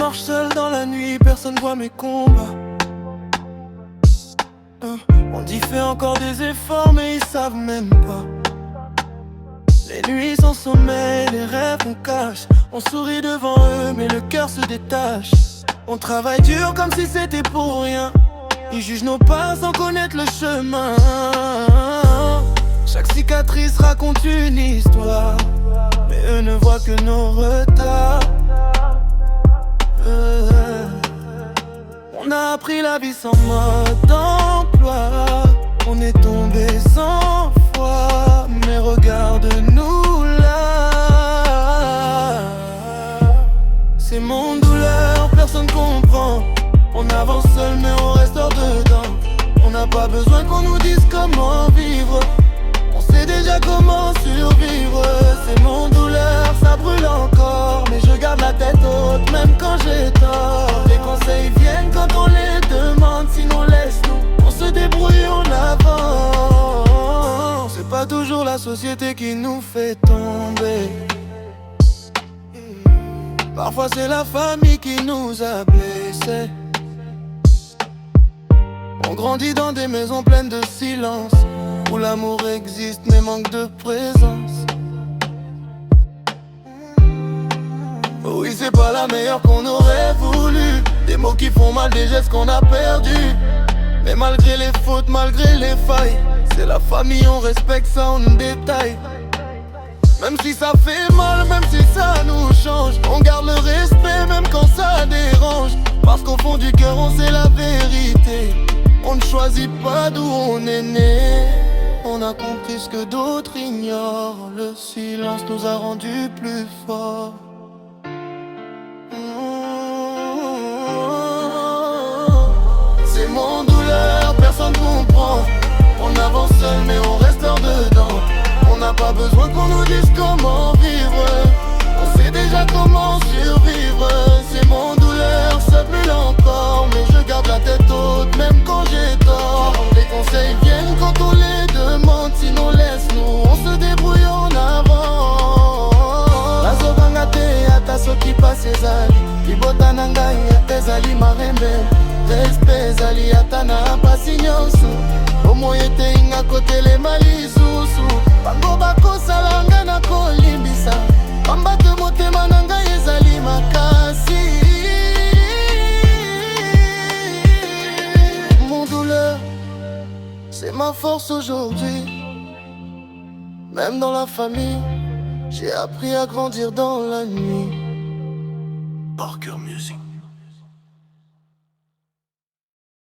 marche seul dans la nuit, personne voit mes combats. On dit fais encore des efforts mais ils savent même pas. Les nuits sans sommeil, les rêves on cache. On sourit devant eux mais le cœur se détache. On travaille dur comme si c'était pour rien. Ils jugent nos pas sans connaître le chemin. Chaque cicatrice raconte une histoire, mais eux ne voient que nos retards. On a appris la vie sans mode d'emploi. On est tombé sans foi, mais regarde-nous là. C'est mon douleur, personne comprend. On avance seul mais on reste hors dedans. On n'a pas besoin qu'on nous dise comment vivre. On sait déjà comment survivre. C'est mon douleur, ça brûle encore, mais je garde la tête haute même quand j'ai tort. Les conseils viennent quand on les demande, sinon laisse-nous, on se débrouille, on avance. C'est pas toujours la société qui nous fait tomber. Parfois c'est la famille qui nous a blessés. On grandit dans des maisons pleines de silence, où l'amour existe mais manque de présence. Oui, c'est pas la meilleure qu'on aurait voulu. Des mots qui font mal, des gestes qu'on a perdus. Mais malgré les fautes, malgré les failles, c'est la famille, on respecte ça en détail. Même si ça fait mal, même si ça nous change, on garde le respect même quand ça dérange. Parce qu'au fond du cœur on sait la vérité. On ne choisit pas d'où on est né. On a compris ce que d'autres ignorent. Le silence nous a rendus plus forts. C'est mon douleur, personne comprend. On avance seul mais on reste hors dedans. On n'a pas besoin qu'on nous dise comment vivre. On sait déjà comment survivre. C'est mon douleur, ça brûle encore, mais je garde la tête haute même quand j'ai tort. Les conseils viennent quand on les demande, sinon laisse-nous, on se débrouille en avant. Nazobanga te ata soki passe ezali libota na ngai ata ezali marembe. Respect ezali ata na pasi nyonso. Omo ete inga kotelema lisusu. Bango bakosala nga na kolimbisa. Pamba te motema na ngai ezali makasi. Mon douleur, c'est ma force aujourd'hui. Même dans la famille, j'ai appris à grandir dans la nuit. Parker Music.